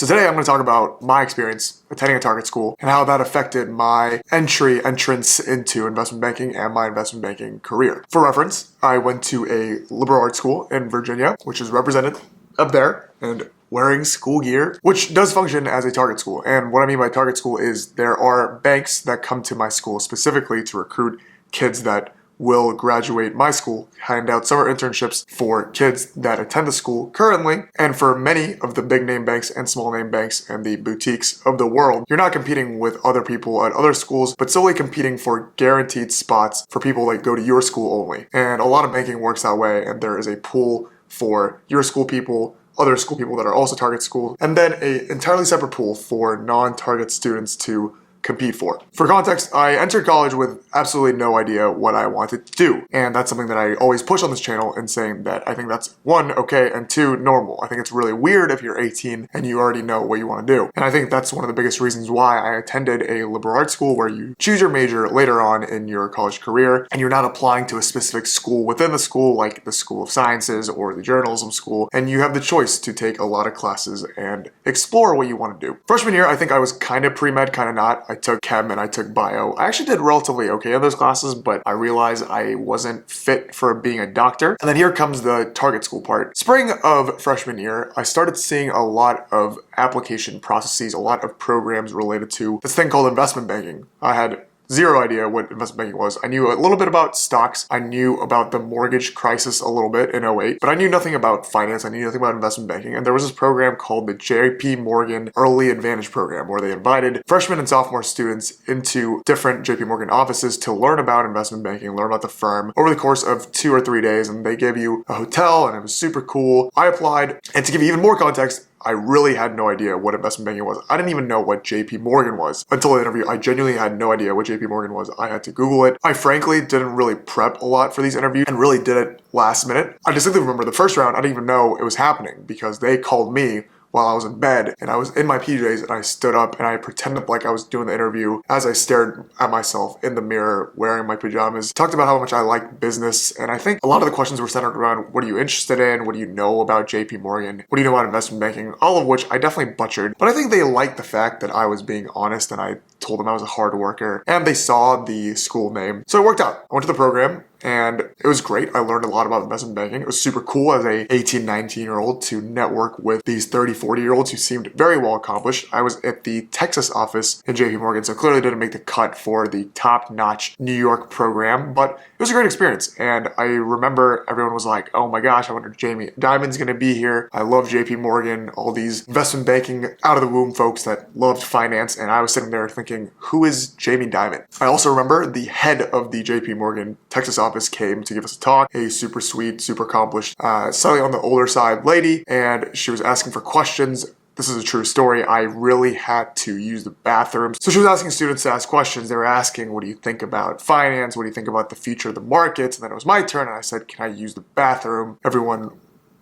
So today I'm going to talk about my experience attending a target school and how that affected my entrance into investment banking and my investment banking career. For reference, I went to a liberal arts school in Virginia, which is represented up there, and wearing school gear, which does function as a target school. And what I mean by target school is there are banks that come to my school specifically to recruit kids that will graduate my school, hand out summer internships for kids that attend the school currently. And for many of the big name banks and small name banks and the boutiques of the world, you're not competing with other people at other schools, but solely competing for guaranteed spots for people that go to your school only. And a lot of banking works that way, and there is a pool for your school people, other school people that are also target school, and then an entirely separate pool for non-target students to compete for. For context, I entered college with absolutely no idea what I wanted to do. And that's something that I always push on this channel in saying that I think that's one, okay, and two, normal. I think it's really weird if you're 18 and you already know what you want to do. And I think that's one of the biggest reasons why I attended a liberal arts school where you choose your major later on in your college career and you're not applying to a specific school within the school like the School of Sciences or the journalism school, and you have the choice to take a lot of classes and explore what you want to do. Freshman year, I think I was kind of pre-med, kind of not. I took chem and I took bio. I actually did relatively okay in those classes, but I realized I wasn't fit for being a doctor. And then here comes the target school part. Spring of freshman year, I started seeing a lot of application processes, a lot of programs related to this thing called investment banking. I had zero idea what investment banking was. I knew a little bit about stocks. I knew about the mortgage crisis a little bit in '08, but I knew nothing about finance. I knew nothing about investment banking. And there was this program called the JP Morgan Early Advantage Program, where they invited freshmen and sophomore students into different JP Morgan offices to learn about investment banking, learn about the firm over the course of 2 or 3 days. And they gave you a hotel, and it was super cool. I applied, and to give you even more context, I really had no idea what investment banking was. I didn't even know what JP Morgan was until the interview. I genuinely had no idea what JP Morgan was. I had to Google it. I frankly didn't really prep a lot for these interviews and really did it last minute. I distinctly remember the first round, I didn't even know it was happening because they called me while I was in bed and I was in my PJs and I stood up and I pretended like I was doing the interview as I stared at myself in the mirror wearing my pajamas. Talked about how much I like business, and I think a lot of the questions were centered around what are you interested in, what do you know about JP Morgan, what do you know about investment banking, all of which I definitely butchered. But I think they liked the fact that I was being honest and I told them I was a hard worker and they saw the school name. So it worked out. I went to the program and it was great. I learned a lot about investment banking. It was super cool as a 18, 19-year-old to network with these 30, 40-year-olds who seemed very well accomplished. I was at the Texas office in JP Morgan, so clearly didn't make the cut for the top-notch New York program, but it was a great experience. And I remember everyone was like, oh my gosh, I wonder if Jamie Dimon's gonna be here. I love JP Morgan, all these investment banking out of the womb folks that loved finance. And I was sitting there thinking, who is Jamie Dimon? I also remember the head of the JP Morgan Texas office came to give us a talk, a super sweet, super accomplished, slightly on the older side lady, and she was asking for questions. This is a true story. I really had to use the bathroom. So she was asking students to ask questions. They were asking, what do you think about finance? What do you think about the future of the markets? And then it was my turn and I said, can I use the bathroom? Everyone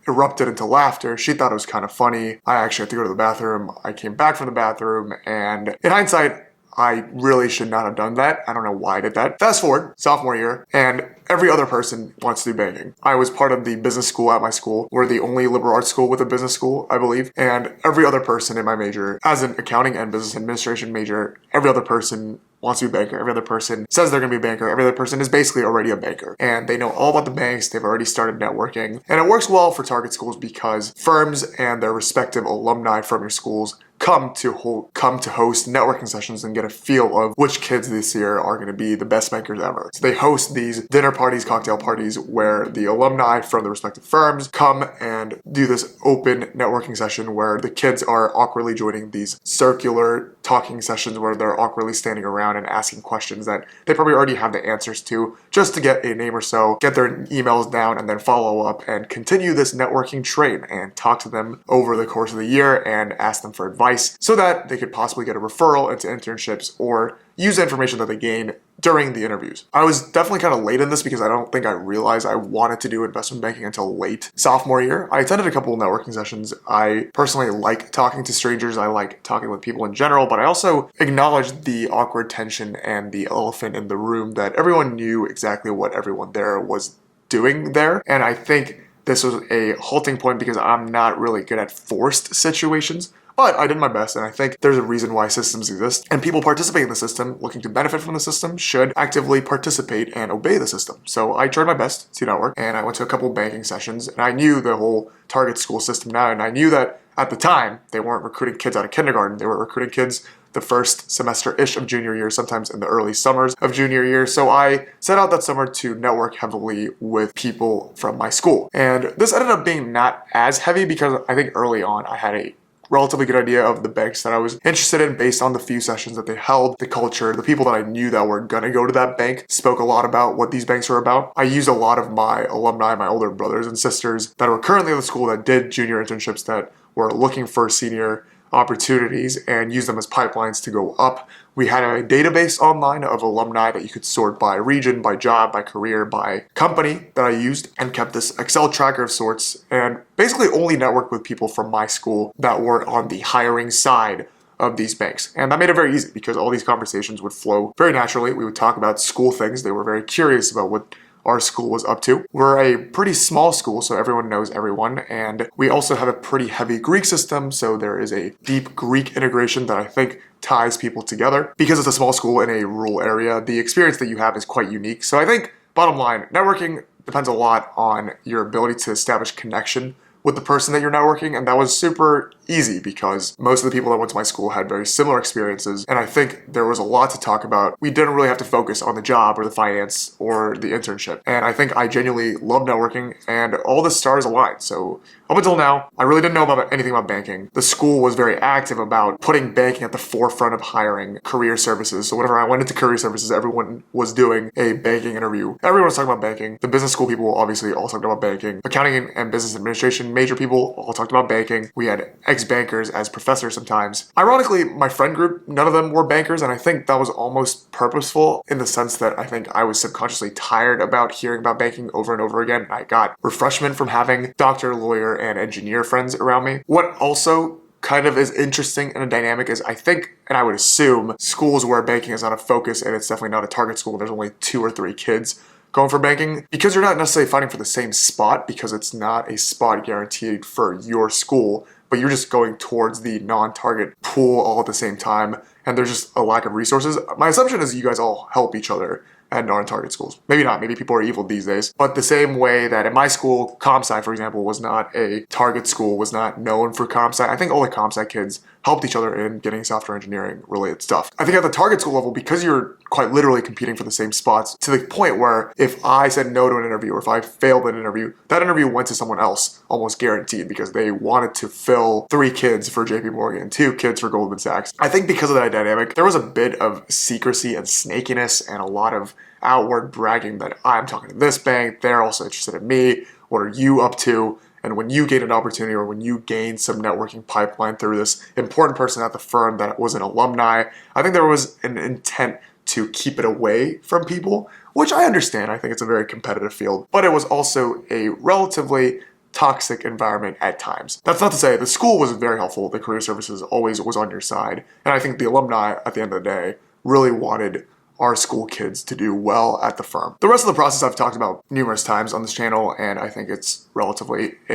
erupted into laughter. She thought it was kind of funny. I actually had to go to the bathroom. I came back from the bathroom, and in hindsight, I really should not have done that. I don't know why I did that. Fast forward, sophomore year, and every other person wants to do banking. I was part of the business school at my school. We're the only liberal arts school with a business school, I believe. And every other person in my major, as an accounting and business administration major, every other person wants to be a banker. Every other person says they're going to be a banker. Every other person is basically already a banker. And they know all about the banks. They've already started networking. And it works well for target schools because firms and their respective alumni from your schools come to host networking sessions and get a feel of which kids this year are going to be the best bankers ever. So they host these dinner parties, cocktail parties, where the alumni from the respective firms come and do this open networking session where the kids are awkwardly joining these circular talking sessions where they're awkwardly standing around and asking questions that they probably already have the answers to, just to get a name or so, get their emails down, and then follow up and continue this networking train and talk to them over the course of the year and ask them for advice so that they could possibly get a referral into internships or use the information that they gain during the interviews. I was definitely kind of late in this because I don't think I realized I wanted to do investment banking until late sophomore year. I attended a couple of networking sessions. I personally like talking to strangers. I like talking with people in general, but I also acknowledged the awkward tension and the elephant in the room that everyone knew exactly what everyone there was doing there. And I think this was a halting point because I'm not really good at forced situations. But I did my best, and I think there's a reason why systems exist, and people participating in the system, looking to benefit from the system, should actively participate and obey the system. So I tried my best to network, and I went to a couple banking sessions, and I knew the whole target school system now, and I knew that at the time, they weren't recruiting kids out of kindergarten, they were recruiting kids the first semester-ish of junior year, sometimes in the early summers of junior year. So I set out that summer to network heavily with people from my school. And this ended up being not as heavy because I think early on I had a relatively good idea of the banks that I was interested in based on the few sessions that they held, the culture, the people that I knew that were gonna go to that bank spoke a lot about what these banks were about. I used a lot of my alumni, my older brothers and sisters that were currently in the school that did junior internships that were looking for senior opportunities and use them as pipelines to go up. We had a database online of alumni that you could sort by region, by job, by career, by company that I used, and kept this Excel tracker of sorts, and basically only networked with people from my school that were on the hiring side of these banks. And that made it very easy because all these conversations would flow very naturally. We would talk about school things. They were very curious about what our school was up to. We're a pretty small school, so everyone knows everyone, and we also have a pretty heavy Greek system, so there is a deep Greek integration that I think ties people together. Because it's a small school in a rural area, the experience that you have is quite unique. So I think, bottom line, networking depends a lot on your ability to establish connection with the person that you're networking, and that was super easy because most of the people that went to my school had very similar experiences, and I think there was a lot to talk about. We didn't really have to focus on the job or the finance or the internship, and I think I genuinely love networking, and all the stars aligned. So up until now, I really didn't know about anything about banking. The school was very active about putting banking at the forefront of hiring career services. So whenever I went into career services, everyone was doing a banking interview. Everyone was talking about banking. The business school people obviously all talked about banking. Accounting and business administration major people all talked about banking. We had ex-bankers as professors sometimes. Ironically, my friend group, none of them were bankers, and I think that was almost purposeful in the sense that I think I was subconsciously tired about hearing about banking over and over again. I got refreshment from having doctor, lawyer, and engineer friends around me. What also kind of is interesting in a dynamic is I think, and I would assume, schools where banking is not a focus and it's definitely not a target school, there's only 2 or 3 kids going for banking, because you're not necessarily fighting for the same spot because it's not a spot guaranteed for your school, but you're just going towards the non-target pool all at the same time, and there's just a lack of resources. My assumption is you guys all help each other at non-target schools. Maybe not, maybe people are evil these days, but the same way that in my school, comp sci, for example, was not a target school, was not known for comp sci. I think all the comp sci kids helped each other in getting software engineering related stuff. I think at the target school level, because you're quite literally competing for the same spots, to the point where if I said no to an interview or if I failed an interview, that interview went to someone else, almost guaranteed, because they wanted to fill 3 kids for JP Morgan, 2 kids for Goldman Sachs. I think because of that dynamic, there was a bit of secrecy and snakiness and a lot of outward bragging that I'm talking to this bank, they're also interested in me, what are you up to? And when you gain an opportunity or when you gain some networking pipeline through this important person at the firm that was an alumni, I think there was an intent to keep it away from people, which I understand. I think it's a very competitive field, but it was also a relatively toxic environment at times. That's not to say the school was very helpful. The career services always was on your side. And I think the alumni at the end of the day really wanted our school kids to do well at the firm. The rest of the process I've talked about numerous times on this channel, and I think it's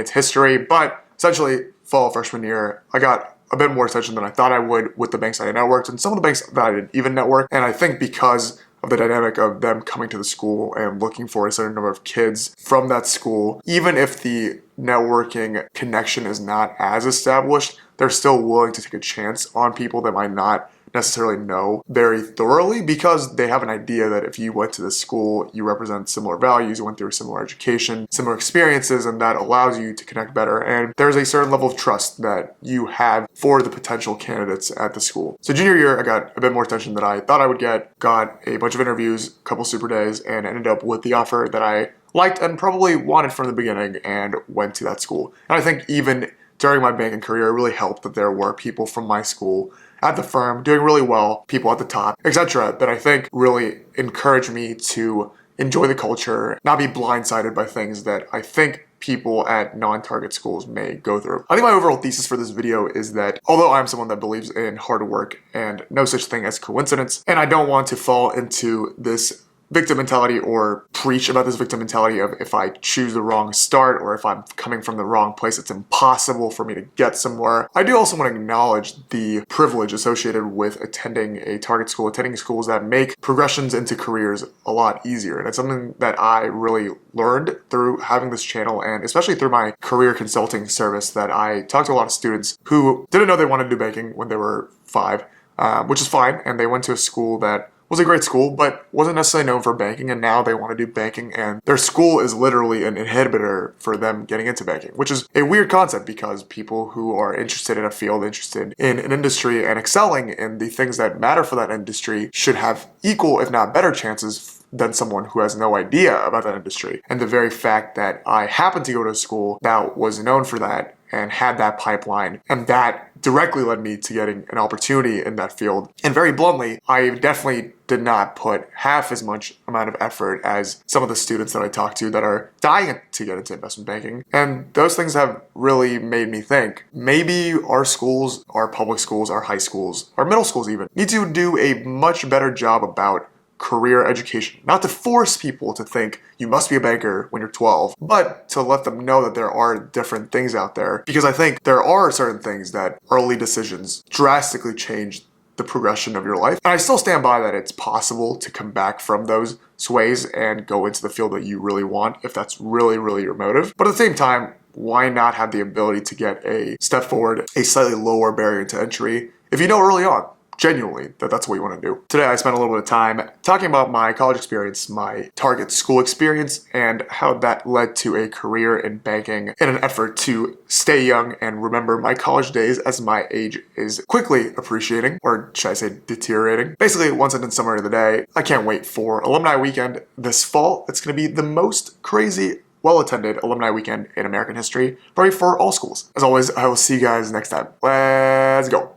history, but essentially fall of freshman year, I got a bit more attention than I thought I would with the banks that I networked and some of the banks that I didn't even network. And I think because of the dynamic of them coming to the school and looking for a certain number of kids from that school, even if the networking connection is not as established, they're still willing to take a chance on people that might not necessarily know very thoroughly because they have an idea that if you went to this school, you represent similar values, you went through similar education, similar experiences, and that allows you to connect better. And there's a certain level of trust that you have for the potential candidates at the school. So junior year, I got a bit more attention than I thought I would get, got a bunch of interviews, a couple super days, and ended up with the offer that I liked and probably wanted from the beginning and went to that school. And I think even during my banking career, it really helped that there were people from my school at the firm doing really well, people at the top, etc., that I think really encouraged me to enjoy the culture, not be blindsided by things that I think people at non-target schools may go through. I think my overall thesis for this video is that although I'm someone that believes in hard work and no such thing as coincidence, and I don't want to fall into this victim mentality or preach about this victim mentality of if I choose the wrong start or if I'm coming from the wrong place, it's impossible for me to get somewhere. I do also want to acknowledge the privilege associated with attending a target school, attending schools that make progressions into careers a lot easier. And it's something that I really learned through having this channel, and especially through my career consulting service, that I talked to a lot of students who didn't know they wanted to do banking when they were 5, which is fine, and they went to a school that was a great school, but wasn't necessarily known for banking, and now they want to do banking, and their school is literally an inhibitor for them getting into banking, which is a weird concept because people who are interested in a field, interested in an industry, and excelling in the things that matter for that industry should have equal, if not better, chances than someone who has no idea about that industry. And the very fact that I happened to go to a school that was known for that and had that pipeline, and that directly led me to getting an opportunity in that field. And very bluntly, I definitely did not put half as much amount of effort as some of the students that I talked to that are dying to get into investment banking. And those things have really made me think, maybe our schools, our public schools, our high schools, our middle schools even, need to do a much better job about career education. Not to force people to think you must be a banker when you're 12, but to let them know that there are different things out there. Because I think there are certain things that early decisions drastically change the progression of your life. And I still stand by that it's possible to come back from those sways and go into the field that you really want if that's really, really your motive. But at the same time, why not have the ability to get a step forward, a slightly lower barrier to entry if you know early on, genuinely, that that's what you want to do. Today I spent a little bit of time talking about my college experience, my target school experience, and how that led to a career in banking in an effort to stay young and remember my college days as my age is quickly appreciating, or should I say deteriorating. Basically, one sentence summary of the day, I can't wait for Alumni Weekend this fall. It's going to be the most crazy, well-attended alumni weekend in American history, probably for all schools. As always, I will see you guys next time. Let's go.